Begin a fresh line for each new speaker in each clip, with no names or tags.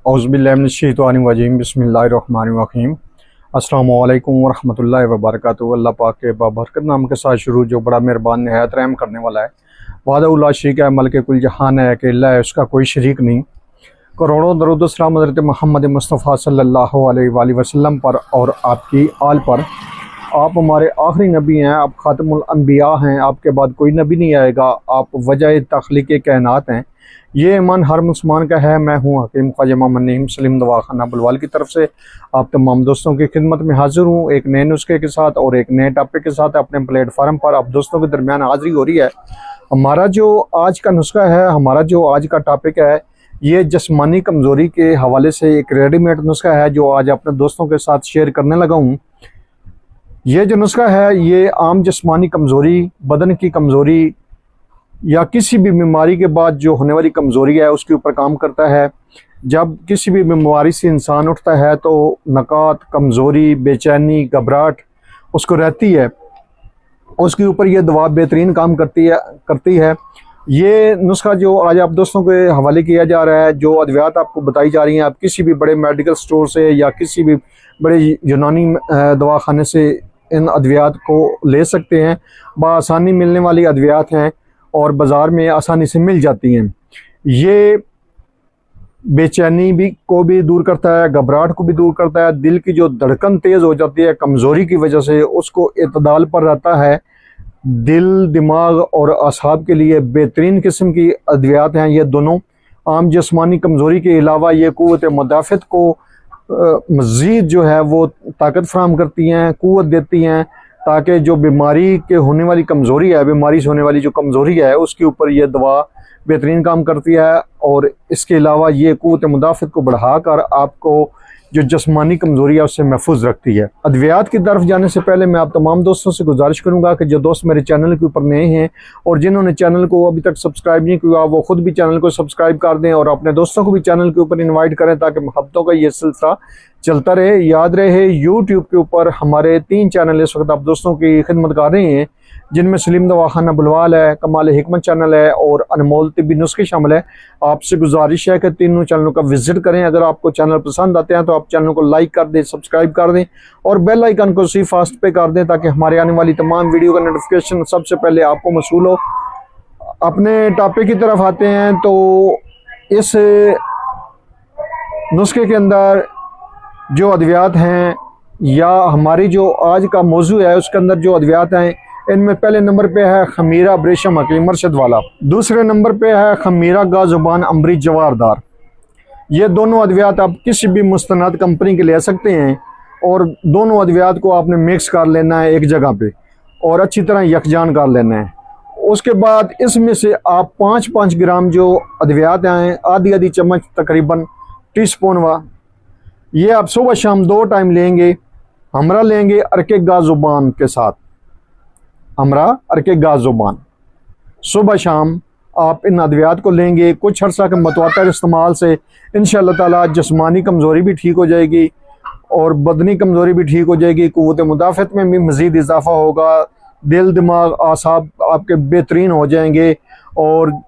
औज़ुबिल्लाहिमिनश्शैतानिर्रजीम बिस्मिल्लाहिर्रहमानिर्रहीम। अस्सलामु अलैकुम वरहमतुल्लाहि वबरकातुहू। अल्लाह पाक के बाबरकत नाम के साथ शुरू, जो बड़ा मेहरबान नहायत रहम करने वाला है। वादा शरीक है, मलिक कुल जहान है, अकेला है, उसका कोई शरीक नहीं। करोड़ों दरूद सलाम हज़रत मोहम्मद मुस्तफ़ा सल्लल्लाहु अलैहि वसल्लम पर और आपकी आल पर। आप हमारे आखिरी नबी हैं, आप ख़ातमुल अंबिया हैं, आपके बाद कोई नबी नहीं आएगा। आप वजह तख्लीक़ कायनात हैं। ये ईमान हर मुसलमान का है। मैं हूँ हकीम ख्वाजा मोहम्मद नईम सलीम दवाखाना बुलवाल की तरफ से आप तमाम दोस्तों की खिदमत में हाजिर हूँ, एक नए नुस्खे के साथ और एक नए टॉपिक के साथ। अपने प्लेटफार्म पर आप दोस्तों के दरमियान हाजिरी हो रही है। हमारा जो आज का नुस्खा है, हमारा जो आज का टॉपिक है, ये जिस्मानी कमज़ोरी के हवाले से एक रेडीमेड नुस्खा है जो आज अपने दोस्तों के साथ शेयर करने लगा हूँ। ये जो नुस्खा है, ये आम जिस्मानी कमज़ोरी, बदन की कमज़ोरी या किसी भी बीमारी के बाद जो होने वाली कमज़ोरी है उसके ऊपर काम करता है। जब किसी भी बीमारी से इंसान उठता है तो नकात, कमज़ोरी, बेचैनी, घबराहट उसको रहती है, उसके ऊपर ये दवा बेहतरीन काम करती है। ये नुस्खा जो आज आप दोस्तों के हवाले किया जा रहा है, जो अद्वियात आपको बताई जा रही हैं, आप किसी भी बड़े मेडिकल स्टोर से या किसी भी बड़े यूनानी दवाखाने से इन अद्वियात को ले सकते हैं। बआसानी मिलने वाली अद्वियात हैं और बाज़ार में आसानी से मिल जाती हैं। ये बेचैनी को भी दूर करता है, घबराहट को भी दूर करता है, दिल की जो धड़कन तेज़ हो जाती है कमज़ोरी की वजह से उसको इत्तदाल पर रहता है। दिल, दिमाग और असाब के लिए बेहतरीन किस्म की अद्वियात हैं ये दोनों। आम जिस्मानी कमज़ोरी के अलावा ये क़ुव्वत मुदाफ़त को मज़ीद जो है वो ताकत फराहम करती हैं, क़ुव्वत देती हैं, ताकि जो बीमारी के होने वाली कमज़ोरी है, बीमारी से होने वाली जो कमज़ोरी है उसके ऊपर ये दवा बेहतरीन काम करती है। और इसके अलावा ये क़ुव्वत मुदाफ़त को बढ़ाकर आपको जो जिस्मानी कमज़ोरी है उससे महफूज रखती है। अद्वियात की तरफ जाने से पहले मैं आप तमाम दोस्तों से गुजारिश करूंगा कि जो दोस्त मेरे चैनल के ऊपर नए हैं और जिन्होंने चैनल को अभी तक सब्सक्राइब नहीं किया, वो खुद भी चैनल को सब्सक्राइब कर दें और अपने दोस्तों को भी चैनल के ऊपर इन्वाइट करें ताकि मोहब्बतों का ये सिलसिला चलता रहे। याद रहे, यूट्यूब के ऊपर हमारे 3 चैनल इस वक्त आप दोस्तों की खिदमत कर रहे हैं, जिनमें सलीम दवाखाना बुलवाल है, कमाल हिकमत चैनल है और अनमोल तिब्बी नुस्खे शामिल है। आपसे गुजारिश है कि तीनों चैनलों का विजिट करें। अगर आपको चैनल पसंद आते हैं तो आप चैनल को लाइक कर दें, सब्सक्राइब कर दें और बेल आइकन को सी फास्ट पे कर दें ताकि हमारे आने वाली तमाम वीडियो का नोटिफिकेशन सबसे पहले आपको मसूल हो। अपने टॉपिक की तरफ आते हैं तो इस नुस्खे के अंदर जो अद्वियात हैं या हमारी जो आज का मौजू है उसके अंदर जो अद्वियात हैं, इनमें पहले नंबर पे है खमीरा ब्रेशम हकीम मरशद वाला, दूसरे नंबर पे है खमीरा गा जुबान अमृत जवारदार। ये दोनों अद्वियात आप किसी भी मुस्तनद कंपनी के ले सकते हैं और दोनों अद्वियात को आपने मिक्स कर लेना है एक जगह पे और अच्छी तरह यकजान कर लेना है। उसके बाद इसमें से आप 5-5 ग्राम जो अद्वियात हैं, आधी चम्मच तकरीबन टीस्पून ये आप सुबह शाम 2 टाइम लेंगे। हमरा लेंगे अरके गा जुबान के साथ, हमरा अरके गा जुबान सुबह शाम आप इन अद्वियात को लेंगे। कुछ अर्सा के मतवातर इस्तेमाल से इंशाअल्लाह ताला जिस्मानी कमज़ोरी भी ठीक हो जाएगी और बदनी कमज़ोरी भी ठीक हो जाएगी। क़ुव्वत मुदाफ़त में भी मज़ीद इजाफा होगा, दिल, दिमाग, आसाब आपके बेहतरीन हो जाएंगे और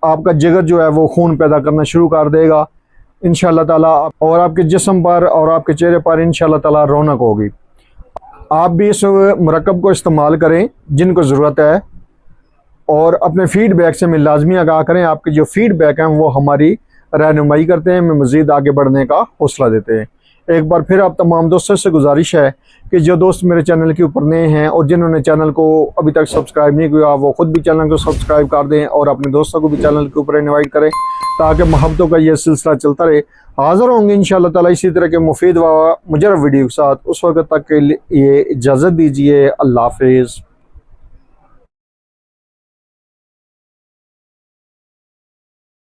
आपका जिगर जो है वो खून पैदा करना शुरू कर देगा इंशाअल्लाह ताला। और आपके जिस्म पर और आपके चेहरे पर इंशाअल्लाह ताला रौनक होगी। आप भी इस मुरक्कब को इस्तेमाल करें जिनको ज़रूरत है और अपने फ़ीडबैक से मैं लाजमी आगाह करें। आपके जो फ़ीडबैक हैं वो हमारी रहनुमाई करते हैं, हमें मज़ीद आगे बढ़ने का हौसला देते हैं। एक बार फिर आप तमाम दोस्तों से गुजारिश है कि जो दोस्त मेरे चैनल के ऊपर नए हैं और जिन्होंने चैनल को अभी तक सब्सक्राइब नहीं किया, वो खुद भी चैनल को सब्सक्राइब कर दें और अपने दोस्तों को भी चैनल के ऊपर इन्वाइट करें ताकि मोहब्बतों का ये सिलसिला चलता रहे। हाज़िर होंगे इंशाअल्लाह ताला इसी तरह के मुफीद व मुजर्रब वीडियो के साथ। उस वक्त तक के लिए इजाज़त दीजिए। अल्लाह हाफ़िज़।